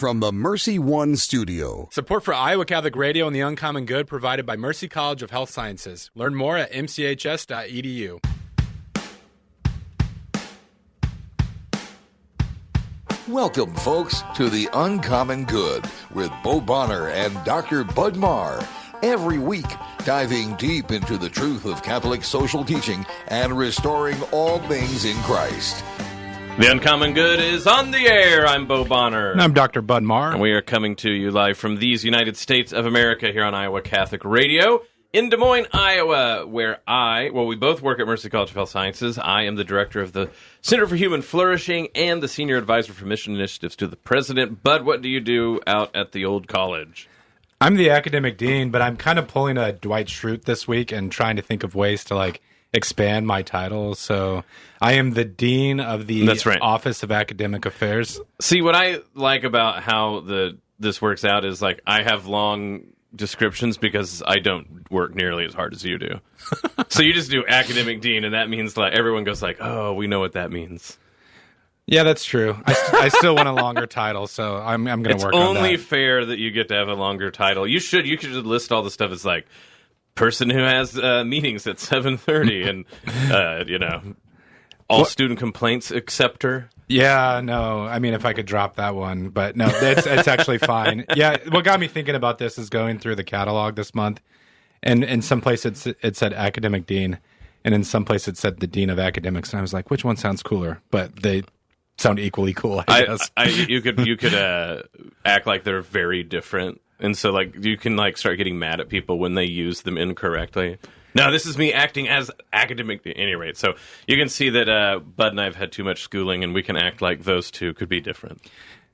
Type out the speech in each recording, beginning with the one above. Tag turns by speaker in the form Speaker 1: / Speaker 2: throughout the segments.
Speaker 1: from the Mercy One studio.
Speaker 2: Support for Iowa Catholic Radio and the Uncommon Good provided by Mercy College of Health Sciences. Learn more at mchs.edu.
Speaker 3: Welcome, folks, to the Uncommon Good with Bo Bonner and Dr. Bud Marr. Every week, diving deep into the truth of Catholic social teaching and restoring all things in Christ.
Speaker 4: The Uncommon Good is on the air. I'm Bo Bonner.
Speaker 2: And I'm Dr. Bud Marr.
Speaker 4: And we are coming to you live from these United States of America here on Iowa Catholic Radio in Des Moines, Iowa, where we both work at Mercy College of Health Sciences. I am the director of the Center for Human Flourishing and the senior advisor for mission initiatives to the president. Bud, what do you do out at the old college?
Speaker 2: I'm the academic dean, but I'm kind of pulling a Dwight Schrute this week and trying to think of ways to, expand my title. So I am the dean of the Office of Academic Affairs.
Speaker 4: See, what I like about how this works out is, I have long descriptions because I don't work nearly as hard as you do. So you just do academic dean, and that means, everyone goes oh, we know what that means.
Speaker 2: Yeah, that's true. I still want a longer title, so I'm going to work on that.
Speaker 4: It's only fair that you get to have a longer title. You could just list all the stuff as person who has meetings at 7:30 and all student complaints acceptor.
Speaker 2: Yeah, no. I mean, if I could drop that one, but no, it's actually fine. Yeah, what got me thinking about this is going through the catalog this month, and in some place it said academic dean, and in some place it said the dean of academics, and I was like, which one sounds cooler? But they sound equally cool, I guess.
Speaker 4: You could act like they're very different. And so, you can, start getting mad at people when they use them incorrectly. No, this is me acting as academic at any rate. So you can see that Bud and I have had too much schooling, and we can act like those two could be different.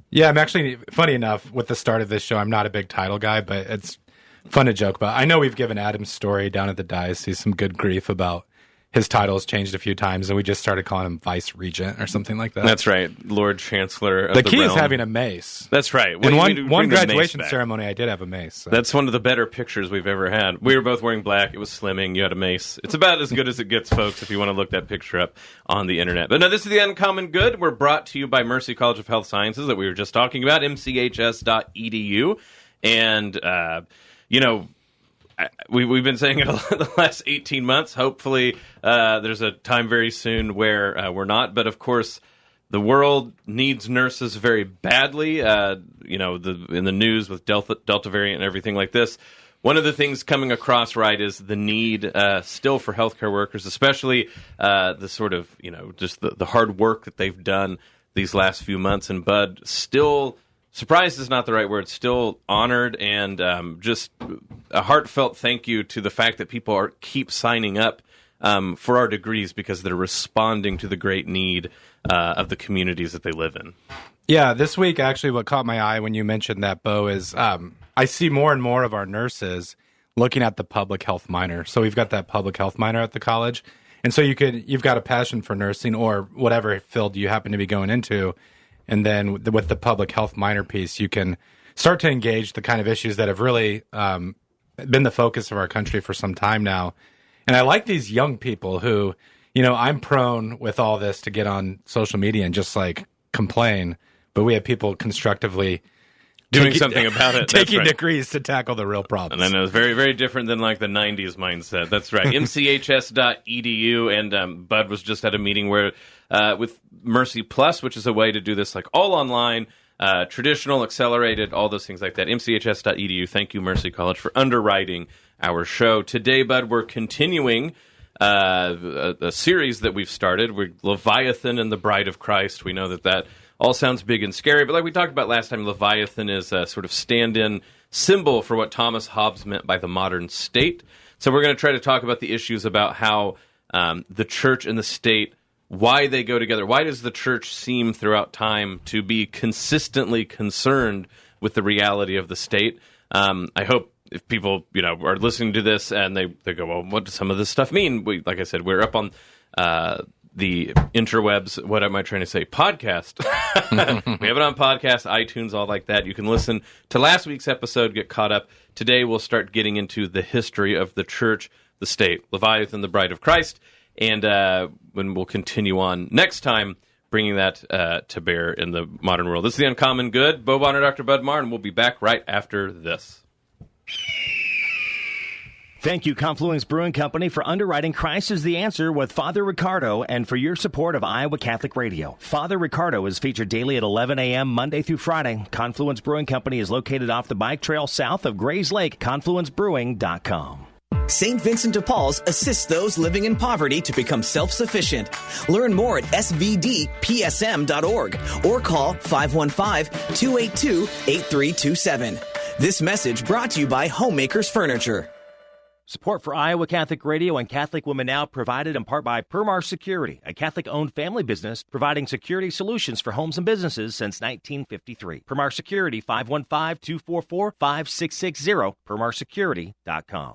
Speaker 2: Yeah, I'm actually, funny enough, with the start of this show, I'm not a big title guy, but it's fun to joke about. I know we've given Adam's story down at the diocese some good grief about his title's changed a few times, and we just started calling him Vice Regent or something like that.
Speaker 4: That's right, Lord Chancellor of the
Speaker 2: key
Speaker 4: realm.
Speaker 2: Is having a mace.
Speaker 4: That's right.
Speaker 2: In one graduation ceremony, I did have a mace. So.
Speaker 4: That's one of the better pictures we've ever had. We were both wearing black. It was slimming. You had a mace. It's about as good as it gets, folks, if you want to look that picture up on the internet. But no, this is the Uncommon Good. We're brought to you by Mercy College of Health Sciences that we were just talking about, mchs.edu. And, We've been saying it the last 18 months. Hopefully, there's a time very soon where we're not. But of course, the world needs nurses very badly. In the news with Delta variant and everything like this. One of the things coming across is the need still for healthcare workers, especially the sort of just the hard work that they've done these last few months. And Bud still. Surprised is not the right word. Still honored and just a heartfelt thank you to the fact that people keep signing up for our degrees because they're responding to the great need of the communities that they live in.
Speaker 2: Yeah, this week actually what caught my eye when you mentioned that, Bo, is I see more and more of our nurses looking at the public health minor. So we've got that public health minor at the college. And so you've got a passion for nursing or whatever field you happen to be going into. And then with the public health minor piece, you can start to engage the kind of issues that have really been the focus of our country for some time now. And I like these young people who, I'm prone with all this to get on social media and just complain. But we have people constructively
Speaker 4: doing something about it.
Speaker 2: Taking degrees to tackle the real problems.
Speaker 4: And I know it's very, very different than the 90s mindset. That's right. mchs.edu. And Bud was just at a meeting where with Mercy Plus, which is a way to do this all online, traditional, accelerated, all those things like that. mchs.edu. Thank you, Mercy College, for underwriting our show. Today, Bud, we're continuing a series that we've started. We're Leviathan and the Bride of Christ. We know that all sounds big and scary, but like we talked about last time, Leviathan is a sort of stand-in symbol for what Thomas Hobbes meant by the modern state. So we're going to try to talk about the issues about how the church and the state, why they go together. Why does the church seem throughout time to be consistently concerned with the reality of the state? I hope if people are listening to this and they go, well, what does some of this stuff mean? Like I said, we're up on the interwebs. What am I trying to say? Podcast. We have it on podcast, iTunes, all like that. You can listen to last week's episode, get caught up. Today we'll start getting into the history of the church, the state, Leviathan, the Bride of Christ. And when we'll continue on next time bringing that to bear in the modern world. This is The Uncommon Good. Bo Bonner, Dr. Bud Marr, and we'll be back right after this.
Speaker 5: Thank you, Confluence Brewing Company, for underwriting Christ is the Answer with Father Ricardo and for your support of Iowa Catholic Radio. Father Ricardo is featured daily at 11 a.m. Monday through Friday. Confluence Brewing Company is located off the bike trail south of Grays Lake. ConfluenceBrewing.com.
Speaker 6: St. Vincent de Paul's assists those living in poverty to become self-sufficient. Learn more at svdpsm.org or call 515-282-8327. This message brought to you by Homemakers Furniture.
Speaker 5: Support for Iowa Catholic Radio and Catholic Women Now provided in part by Marr Security, a Catholic-owned family business providing security solutions for homes and businesses since 1953. Marr Security, 515-244-5660, PermarSecurity.com.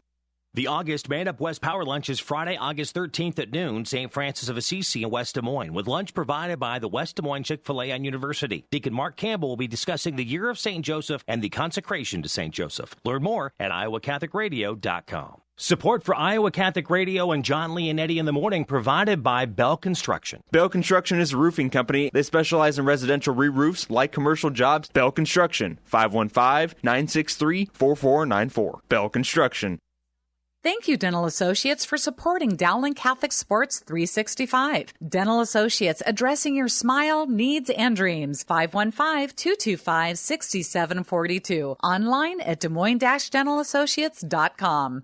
Speaker 5: The August Man Up West Power Lunch is Friday, August 13th at noon, St. Francis of Assisi in West Des Moines, with lunch provided by the West Des Moines Chick-fil-A on University. Deacon Mark Campbell will be discussing the year of St. Joseph and the consecration to St. Joseph. Learn more at iowacatholicradio.com. Support for Iowa Catholic Radio and John Leonetti in the Morning provided by Bell Construction.
Speaker 7: Bell Construction is a roofing company. They specialize in residential re-roofs like commercial jobs. Bell Construction, 515-963-4494. Bell Construction.
Speaker 8: Thank you, Dental Associates, for supporting Dowling Catholic Sports 365. Dental Associates, addressing your smile, needs, and dreams. 515-225-6742. Online at Des Moines-DentalAssociates.com.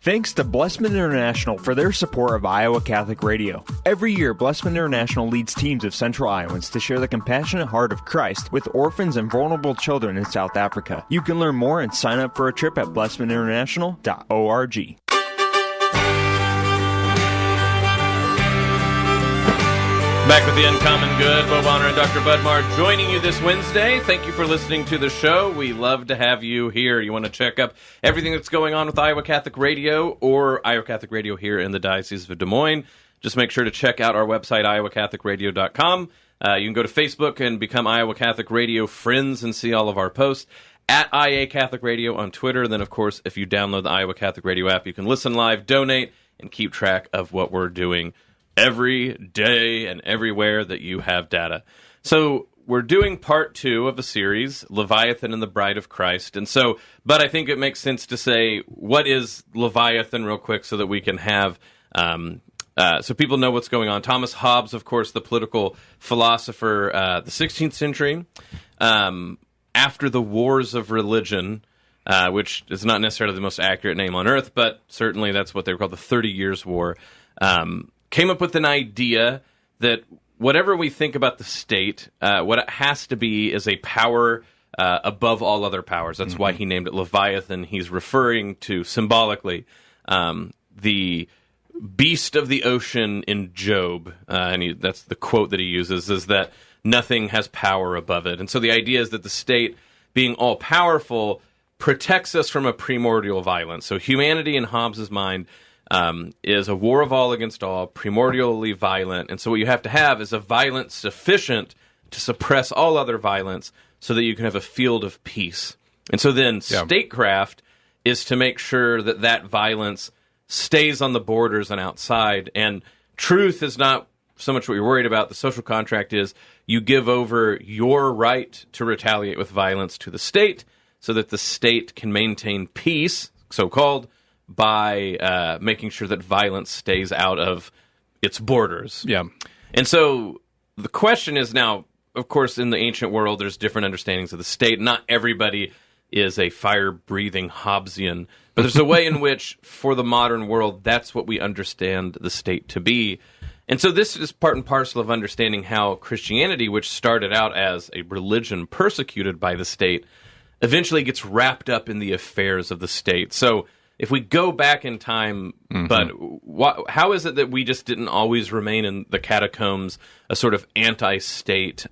Speaker 7: Thanks to Blessman International for their support of Iowa Catholic Radio. Every year, Blessman International leads teams of Central Iowans to share the compassionate heart of Christ with orphans and vulnerable children in South Africa. You can learn more and sign up for a trip at blessmaninternational.org.
Speaker 4: Back with The Uncommon Good, Bo Bonner and Dr. Bud Marr joining you this Wednesday. Thank you for listening to the show. We love to have you here. You want to check up everything that's going on with Iowa Catholic Radio or Iowa Catholic Radio here in the Diocese of Des Moines, just make sure to check out our website, iowacatholicradio.com. You can go to Facebook and become Iowa Catholic Radio friends and see all of our posts. At IA Catholic Radio on Twitter. Then, of course, if you download the Iowa Catholic Radio app, you can listen live, donate, and keep track of what we're doing every day and everywhere that you have data. So we're doing part 2 of a series, Leviathan and the Bride of Christ. And so, but I think it makes sense to say, what is Leviathan real quick so that we can have, so people know what's going on. Thomas Hobbes, of course, the political philosopher, the 16th century, after the wars of religion, which is not necessarily the most accurate name on earth, but certainly that's what they were called, the 30 Years' War, came up with an idea that whatever we think about the state, what it has to be is a power above all other powers. That's why he named it Leviathan. He's referring to, symbolically, the beast of the ocean in Job. And that's the quote that he uses, is that nothing has power above it. And so the idea is that the state, being all-powerful, protects us from a primordial violence. So humanity, in Hobbes' mind, is a war of all against all, primordially violent. And so what you have to have is a violence sufficient to suppress all other violence so that you can have a field of peace. And so then statecraft is to make sure that that violence stays on the borders and outside. And truth is not so much what you're worried about. The social contract is you give over your right to retaliate with violence to the state so that the state can maintain peace, so-called, by making sure that violence stays out of its borders. Yeah. And so the question is now, of course, in the ancient world, there's different understandings of the state. Not everybody is a fire-breathing Hobbesian, but there's a way in which, for the modern world, that's what we understand the state to be. And so this is part and parcel of understanding how Christianity, which started out as a religion persecuted by the state, eventually gets wrapped up in the affairs of the state. So if we go back in time, but how is it that we just didn't always remain in the catacombs, a sort of anti-state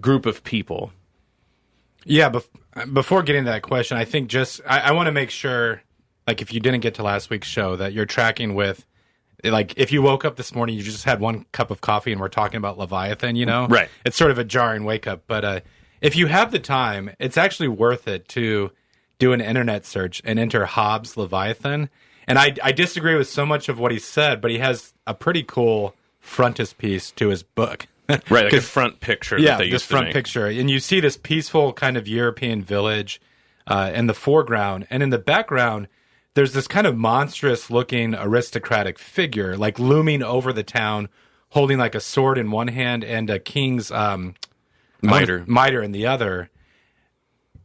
Speaker 4: group of people?
Speaker 2: Yeah, before getting to that question, I think I want to make sure, like, if you didn't get to last week's show, that you're tracking with, like, if you woke up this morning, you just had one cup of coffee and we're talking about Leviathan, you know?
Speaker 4: Right.
Speaker 2: It's sort of a jarring wake-up. But if you have the time, it's actually worth it to do an internet search and enter Hobbes Leviathan. And I disagree with so much of what he said, but he has a pretty cool frontispiece to his book.
Speaker 4: Right, like a front picture that they used to make.
Speaker 2: Yeah, this front picture. And you see this peaceful kind of European village in the foreground. And in the background, there's this kind of monstrous-looking aristocratic figure, like looming over the town, holding like a sword in one hand and a king's mitre in the other.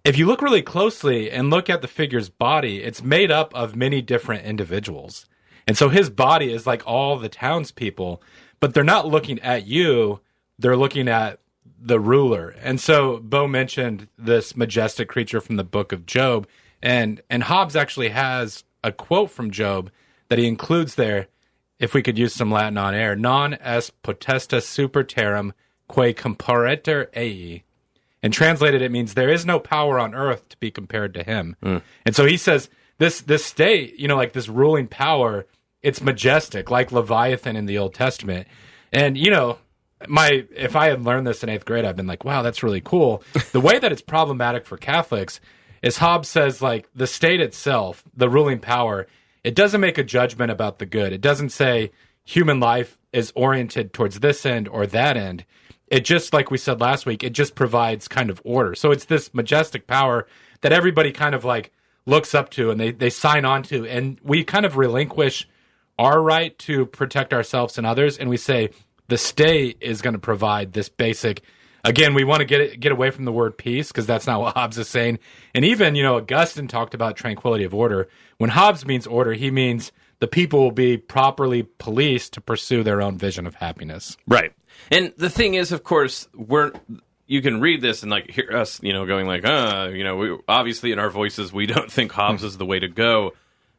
Speaker 2: If you look really closely and look at the figure's body, it's made up of many different individuals. And so his body is like all the townspeople, but they're not looking at you, they're looking at the ruler. And so Bo mentioned this majestic creature from the book of Job, and Hobbes actually has a quote from Job that he includes there, if we could use some Latin on air, non est potesta super terram quae comparetur ei. And translated, it means there is no power on earth to be compared to him. And so he says this state, like this ruling power, it's majestic, like Leviathan in the Old Testament. And, if I had learned this in 8th grade, I'd been like, wow, that's really cool. The way that it's problematic for Catholics is Hobbes says, like, the state itself, the ruling power, it doesn't make a judgment about the good. It doesn't say human life is oriented towards this end or that end. It just, like we said last week, it just provides kind of order. So it's this majestic power that everybody kind of like looks up to and they sign on to. And we kind of relinquish our right to protect ourselves and others. And we say the state is going to provide this basic. Again, we want to get away from the word peace because that's not what Hobbes is saying. And even, Augustine talked about tranquility of order. When Hobbes means order, he means the people will be properly policed to pursue their own vision of happiness.
Speaker 4: Right. And the thing is, of course, you can read this and like hear us, going like, we, obviously in our voices, we don't think Hobbes is the way to go.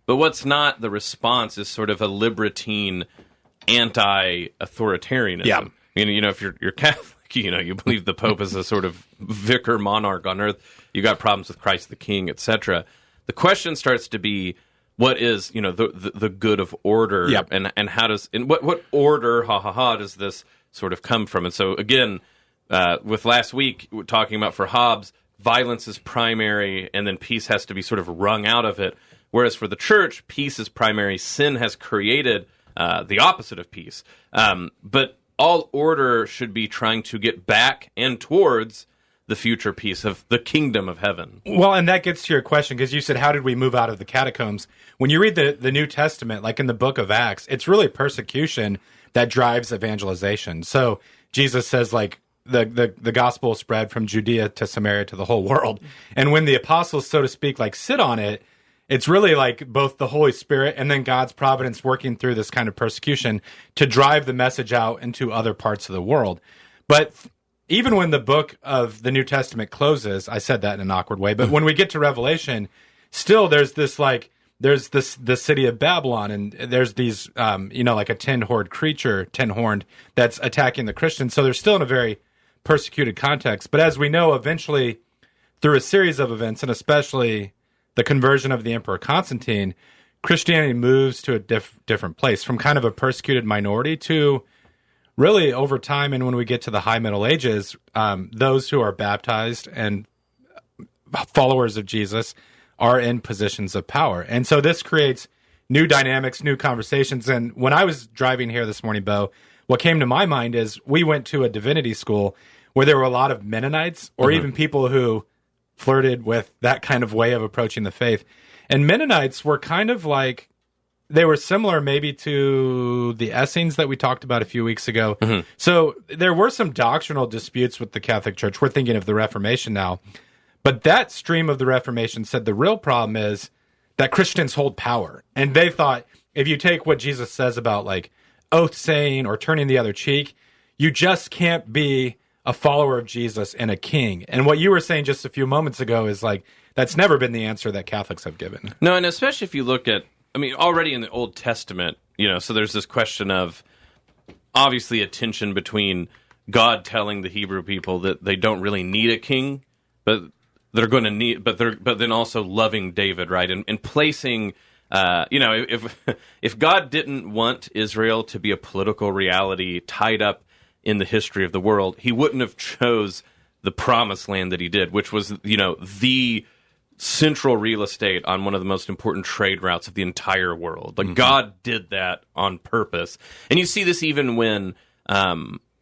Speaker 4: But what's not the response is sort of a libertine anti-authoritarianism.
Speaker 2: Yeah.
Speaker 4: If you're Catholic, you believe the Pope is a sort of vicar monarch on earth. You got problems with Christ the King, etc. The question starts to be, what is the good of order?
Speaker 2: Yep.
Speaker 4: And how does what order does this sort of come from? And so again, with last week we're talking about for Hobbes, violence is primary, and then peace has to be sort of wrung out of it. Whereas for the church, peace is primary. Sin has created the opposite of peace. But all order should be trying to get back and towards the future peace of the kingdom of heaven.
Speaker 2: Well, and that gets to your question, because you said, how did we move out of the catacombs? When you read the New Testament, like in the book of Acts, it's really persecution that drives evangelization. So Jesus says, like, the gospel spread from Judea to Samaria to the whole world. And when the apostles, so to speak, like sit on it, it's really like both the Holy Spirit and then God's providence working through this kind of persecution to drive the message out into other parts of the world. But even when the book of the New Testament closes, I said that in an awkward way, but when we get to Revelation, still there's the city of Babylon, and there's these, like a ten-horned that's attacking the Christians. So they're still in a very persecuted context. But as we know, eventually, through a series of events, and especially the conversion of the Emperor Constantine, Christianity moves to a different place, from kind of a persecuted minority to really over time. And when we get to the High Middle Ages, those who are baptized and followers of Jesus are in positions of power. And so this creates new dynamics, new conversations. And when I was driving here this morning, Bo, what came to my mind is we went to a divinity school where there were a lot of Mennonites, or even people who flirted with that kind of way of approaching the faith. And Mennonites were kind of like, they were similar maybe to the Essenes that we talked about a few weeks ago. So there were some doctrinal disputes with the Catholic Church. We're thinking of the Reformation now. But that stream of the Reformation said the real problem is that Christians hold power. And they thought, if you take what Jesus says about like oath saying or turning the other cheek, you just can't be a follower of Jesus and a king. And what you were saying just a few moments ago is like, that's never been the answer that Catholics have given.
Speaker 4: No, and especially if you look at, already in the Old Testament, so there's this question of obviously a tension between God telling the Hebrew people that they don't really need a king, but they're going to need, but then also loving David, right? And placing, if God didn't want Israel to be a political reality tied up in the history of the world, he wouldn't have chose the promised land that he did, which was, the central real estate on one of the most important trade routes of the entire world. Like, God did that on purpose. And you see this even when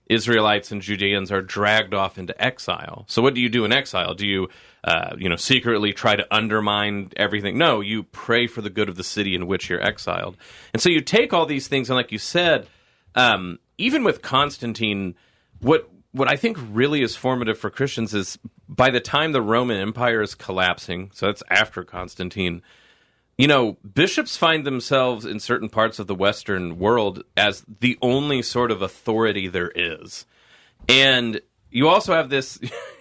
Speaker 4: Israelites and Judeans are dragged off into exile. So what do you do in exile? Do you, secretly try to undermine everything? No, you pray for the good of the city in which you're exiled. And so you take all these things, and like you said, even with Constantine, what I think really is formative for Christians is by the time the Roman Empire is collapsing, so that's after Constantine, bishops find themselves in certain parts of the Western world as the only sort of authority there is. And you also have this,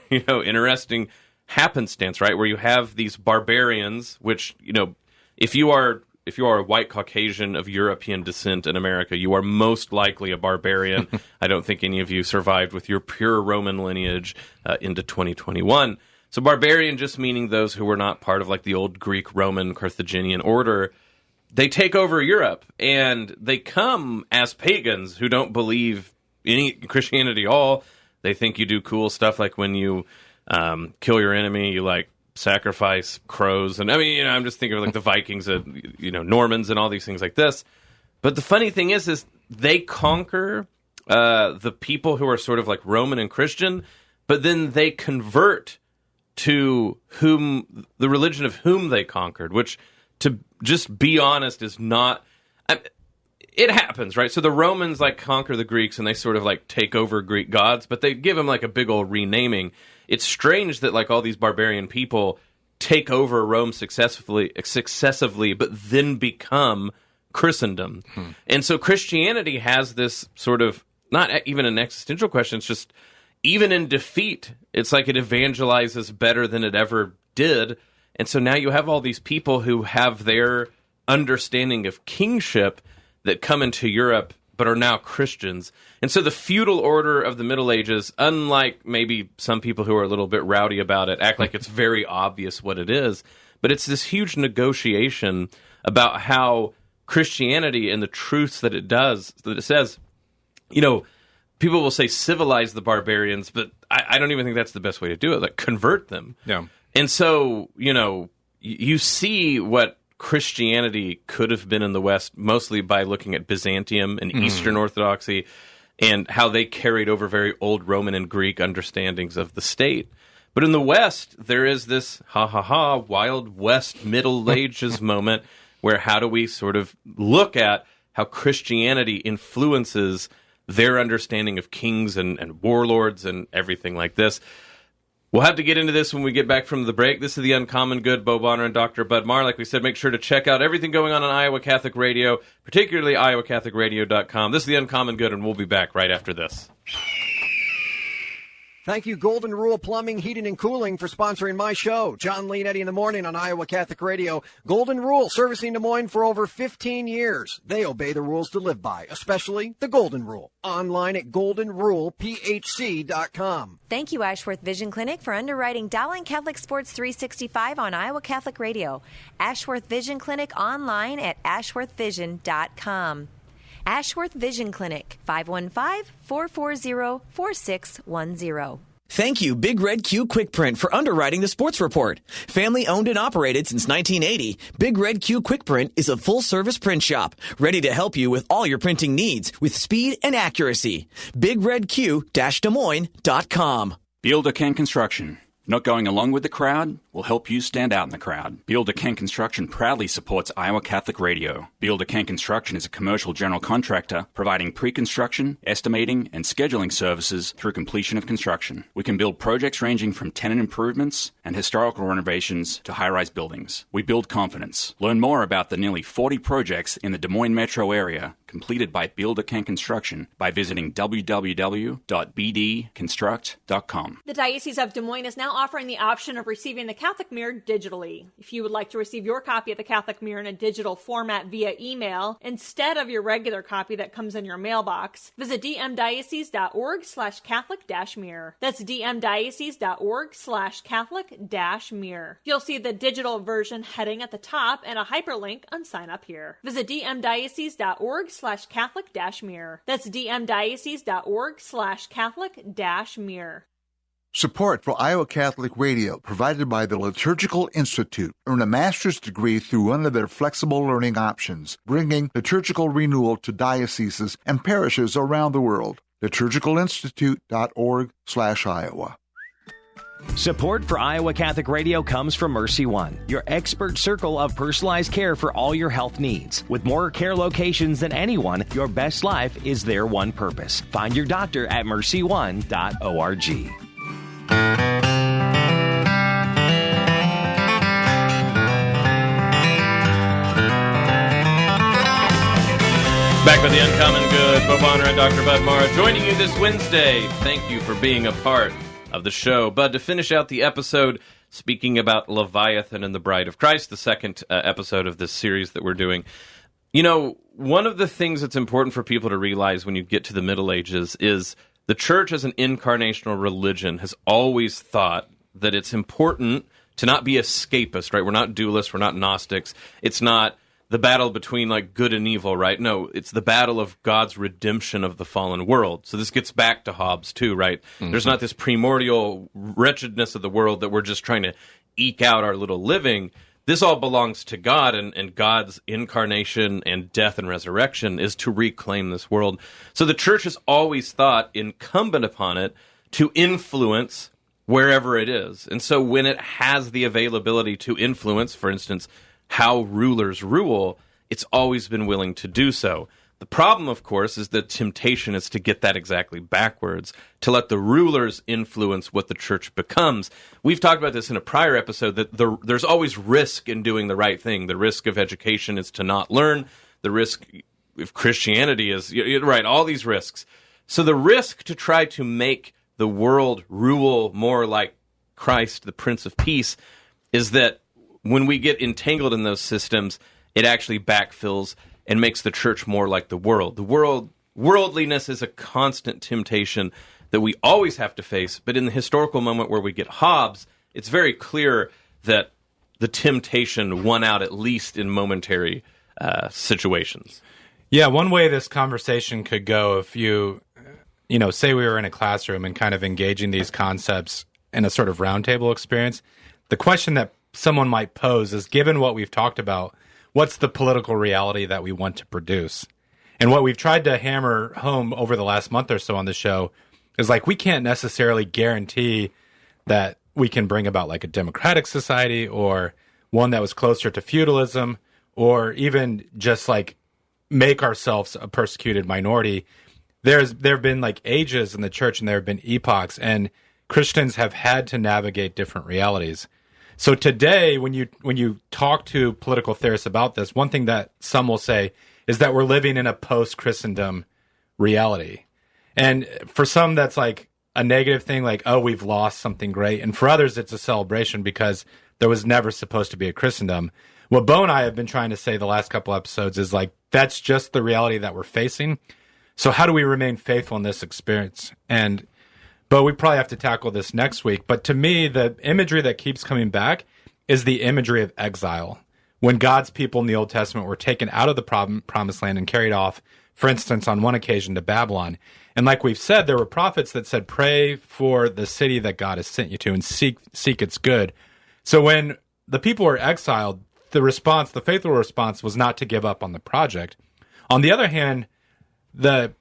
Speaker 4: interesting happenstance, right, where you have these barbarians, which, if you are a white Caucasian of European descent in America, you are most likely a barbarian. I don't think any of you survived with your pure Roman lineage into 2021. So barbarian just meaning those who were not part of like the old Greek, Roman, Carthaginian order. They take over Europe, and they come as pagans who don't believe any Christianity at all. They think you do cool stuff like when you kill your enemy, you like sacrifice crows. And I mean, I'm just thinking of like the Vikings, Normans and all these things like this. But the funny thing is they conquer the people who are sort of like Roman and Christian, but then they convert to the religion of whom they conquered, which, to just be honest, is not... it happens, right? So the Romans like conquer the Greeks, and they sort of like take over Greek gods, but they give them like a big old renaming. It's strange that like all these barbarian people take over Rome successively, but then become Christendom. And so Christianity has this sort of, not even an existential question, it's just, even in defeat, it's like it evangelizes better than it ever did. And so now you have all these people who have their understanding of kingship that come into Europe but are now Christians. And so the feudal order of the Middle Ages, unlike maybe some people who are a little bit rowdy about it, act like it's very obvious what it is, but it's this huge negotiation about how Christianity and the truths that it says, people will say civilize the barbarians, but I don't even think that's the best way to do it. Like, convert them. Yeah. And so, you see what Christianity could have been in the West, mostly by looking at Byzantium and Eastern Orthodoxy, and how they carried over very old Roman and Greek understandings of the state. But in the West, there is this Wild West Middle Ages moment where how do we sort of look at how Christianity influences their understanding of kings and warlords and everything like this. We'll have to get into this when we get back from the break. This is The Uncommon Good, Bo Bonner and Dr. Bud Marr. Like we said, make sure to check out everything going on Iowa Catholic Radio, particularly iowacatholicradio.com. This is The Uncommon Good, and we'll be back right after this.
Speaker 9: Thank you, Golden Rule Plumbing, Heating, and Cooling, for sponsoring my show. John Lee and Eddie in the morning on Iowa Catholic Radio. Golden Rule, servicing Des Moines for over 15 years. They obey the rules to live by, especially the Golden Rule. Online at goldenrulephc.com.
Speaker 10: Thank you, Ashworth Vision Clinic, for underwriting Dowling Catholic Sports 365 on Iowa Catholic Radio. Ashworth Vision Clinic online at ashworthvision.com. Ashworth Vision Clinic, 515-440-4610.
Speaker 6: Thank you, Big Red Q Quick Print, for underwriting the sports report. Family owned and operated since 1980, Big Red Q Quick Print is a full-service print shop, ready to help you with all your printing needs with speed and accuracy. BigRedQ-Des Moines.com.
Speaker 11: Builder Ken Construction. Not going along with the crowd will help you stand out in the crowd. Builder Ken Construction proudly supports Iowa Catholic Radio. Builder Ken Construction is a commercial general contractor providing pre-construction, estimating, and scheduling services through completion of construction. We can build projects ranging from tenant improvements and historical renovations to high-rise buildings. We build confidence. Learn more about the nearly 40 projects in the Des Moines metro area completed by Builder Ken Construction by visiting www.bdconstruct.com.
Speaker 12: The Diocese of Des Moines is now offering the option of receiving the Catholic Mirror digitally. If you would like to receive your copy of the Catholic Mirror in a digital format via email instead of your regular copy that comes in your mailbox, visit dmdiocese.org/Catholic-Mirror. That's dmdiocese.org/Catholic-Mirror. You'll see the digital version heading at the top and a hyperlink on Sign Up Here. Visit dmdiocese.org/Catholic-Mirror. That's dmdiocese.org/Catholic-Mirror.
Speaker 13: Support for Iowa Catholic Radio provided by the Liturgical Institute. Earn a master's degree through one of their flexible learning options, bringing liturgical renewal to dioceses and parishes around the world. liturgicalinstitute.org/Iowa.
Speaker 5: Support for Iowa Catholic Radio comes from Mercy One, your expert circle of personalized care for all your health needs. With more care locations than anyone, your best life is their one purpose. Find your doctor at mercyone.org.
Speaker 4: Back with the Uncommon Good, Bo Bonner and Dr. Bud Marr joining you this Wednesday. Thank you for being a part of the show. Bud, to finish out the episode, speaking about Leviathan and the Bride of Christ, the second episode of this series that we're doing. You know, one of the things that's important for people to realize when you get to the Middle Ages is the church as an incarnational religion has always thought that it's important to not be escapist, right? We're not dualists, we're not Gnostics. It's not the battle between like good and evil, right? No, it's the battle of God's redemption of the fallen world. So this gets back to Hobbes too, right? Mm-hmm. There's not this primordial wretchedness of the world that we're just trying to eke out our little living. This all belongs to God, and God's incarnation and death and resurrection is to reclaim this world. So the church has always thought incumbent upon it to influence wherever it is. And so when it has the availability to influence, for instance, how rulers rule, it's always been willing to do so. The problem, of course, is the temptation is to get that exactly backwards, to let the rulers influence what the church becomes. We've talked about this in a prior episode, that there's always risk in doing the right thing. The risk of education is to not learn. The risk of Christianity is, right, all these risks. So the risk to try to make the world rule more like Christ, the Prince of Peace, is that when we get entangled in those systems, it actually backfills and makes the church more like the world. Worldliness is a constant temptation that we always have to face, but in the historical moment where we get Hobbes, it's very clear that the temptation won out, at least in momentary situations.
Speaker 2: Yeah, one way this conversation could go, if you say we were in a classroom and kind of engaging these concepts in a sort of roundtable experience, the question that someone might pose is, given what we've talked about, what's the political reality that we want to produce? And what we've tried to hammer home over the last month or so on the show is like, we can't necessarily guarantee that we can bring about like a democratic society or one that was closer to feudalism, or even just like make ourselves a persecuted minority. There have been like ages in the church, and there have been epochs, and Christians have had to navigate different realities. So today, when you talk to political theorists about this, one thing that some will say is that we're living in a post-Christendom reality. And for some, that's like a negative thing, like, oh, we've lost something great. And for others, it's a celebration because there was never supposed to be a Christendom. What Bo and I have been trying to say the last couple episodes is like, that's just the reality that we're facing. So how do we remain faithful in this experience? And Bo, we probably have to tackle this next week. But to me, the imagery that keeps coming back is the imagery of exile. When God's people in the Old Testament were taken out of the promised land and carried off, for instance, on one occasion to Babylon. And like we've said, there were prophets that said, pray for the city that God has sent you to and seek its good. So when the people were exiled, the faithful response was not to give up on the project. On the other hand, the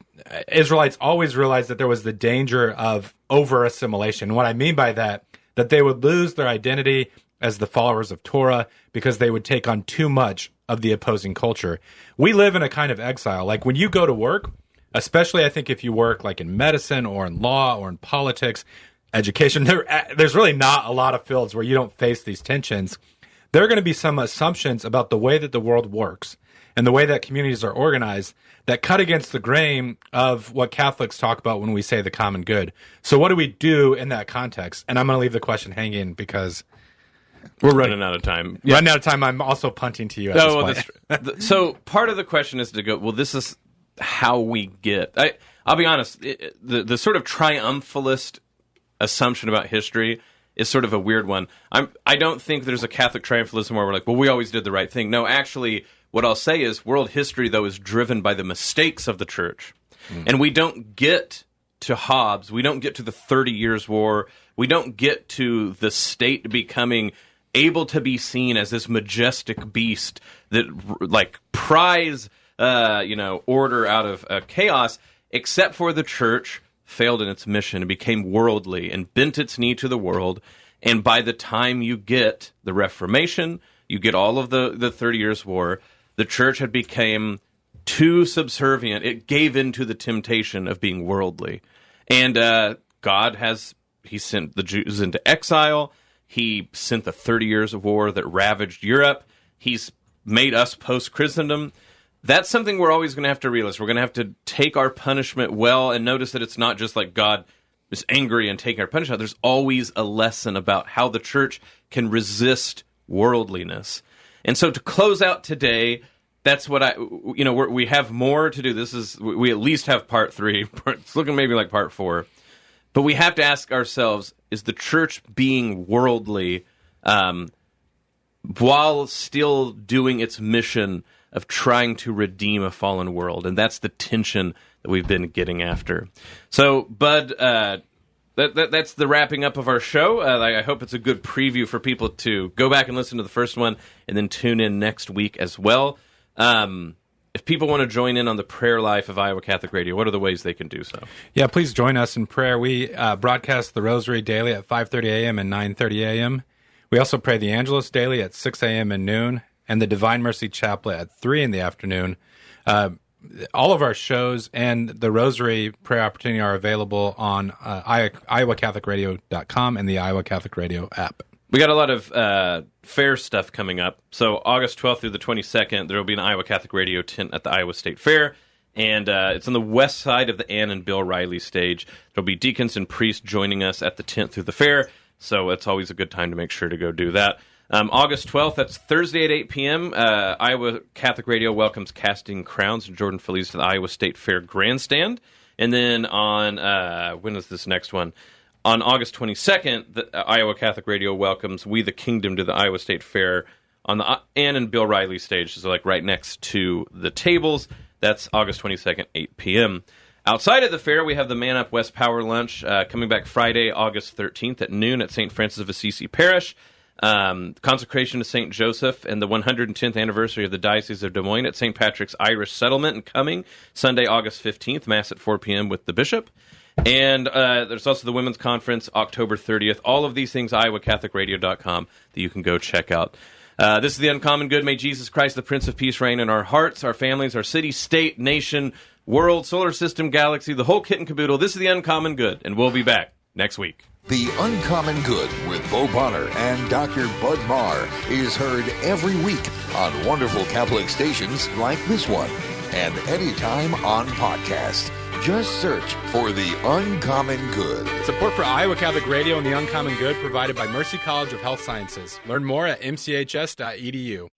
Speaker 2: Israelites always realized that there was the danger of over-assimilation. What I mean by that they would lose their identity as the followers of Torah because they would take on too much of the opposing culture. We live in a kind of exile. Like when you go to work, especially I think if you work like in medicine or in law or in politics, education, there's really not a lot of fields where you don't face these tensions. There are going to be some assumptions about the way that the world works and the way that communities are organized that cut against the grain of what Catholics talk about when we say the common good. So what do we do in that context? And I'm going to leave the question hanging because
Speaker 4: we're running out of time.
Speaker 2: Yeah. Running out of time. I'm also punting to you at this
Speaker 4: point. So part of the question is to go, well, this is how we get. I'll be honest, the sort of triumphalist assumption about history is sort of a weird one. I don't think there's a Catholic triumphalism where we're like, well, we always did the right thing. No, actually, what I'll say is world history, though, is driven by the mistakes of the church. And we don't get to Hobbes, we don't get to the 30 Years' War, we don't get to the state becoming able to be seen as this majestic beast that like pries order out of chaos, except for the church failed in its mission and became worldly and bent its knee to the world. And by the time you get the Reformation, you get all of the 30 Years' War, the church had become too subservient. It gave in to the temptation of being worldly. And he sent the Jews into exile. He sent the 30 Years of War that ravaged Europe. He's made us post-Christendom. That's something we're always going to have to realize. We're going to have to take our punishment well and notice that it's not just like God is angry and taking our punishment. There's always a lesson about how the church can resist worldliness. And so to close out today, that's what we have more to do. We at least have part 3. It's looking maybe like part 4. But we have to ask ourselves, is the church being worldly while still doing its mission of trying to redeem a fallen world? And that's the tension that we've been getting after. So, Bud, that's the wrapping up of our show. I hope it's a good preview for people to go back and listen to the first one and then tune in next week as well. If people want to join in on the prayer life of Iowa Catholic Radio, what are the ways they can do so?
Speaker 2: Yeah, please join us in prayer. We broadcast the Rosary daily at 5:30 a.m. and 9:30 a.m. We also pray the Angelus daily at 6 a.m. and noon, and the Divine Mercy Chaplet at 3 in the afternoon. All of our shows and the Rosary prayer opportunity are available on iowacatholicradio.com and the Iowa Catholic Radio app.
Speaker 4: We got a lot of fair stuff coming up. So August 12th through the 22nd, there will be an Iowa Catholic Radio tent at the Iowa State Fair. And it's on the west side of the Ann and Bill Riley stage. There'll be deacons and priests joining us at the tent through the fair. So it's always a good time to make sure to go do that. August 12th, that's Thursday at 8 p.m. Iowa Catholic Radio welcomes Casting Crowns and Jordan Feliz to the Iowa State Fair Grandstand. And then on, when is this next one? On August 22nd, the Iowa Catholic Radio welcomes We the Kingdom to the Iowa State Fair on the Ann and Bill Riley stage. So like right next to the tables. That's August 22nd, 8 p.m. Outside of the fair, we have the Man Up West Power Lunch coming back Friday, August 13th at noon at St. Francis of Assisi Parish. Consecration to St. Joseph and the 110th anniversary of the Diocese of Des Moines at St. Patrick's Irish Settlement and coming Sunday, August 15th, Mass at 4 p.m. with the Bishop. And there's also the Women's Conference, October 30th. All of these things, iowacatholicradio.com, that you can go check out. This is The Uncommon Good. May Jesus Christ, the Prince of Peace, reign in our hearts, our families, our city, state, nation, world, solar system, galaxy, the whole kit and caboodle. This is The Uncommon Good, and we'll be back next week.
Speaker 3: The Uncommon Good with Bo Bonner and Dr. Bud Marr is heard every week on wonderful Catholic stations like this one and anytime on podcast. Just search for The Uncommon Good.
Speaker 2: Support for Iowa Catholic Radio and The Uncommon Good provided by Mercy College of Health Sciences. Learn more at mchs.edu.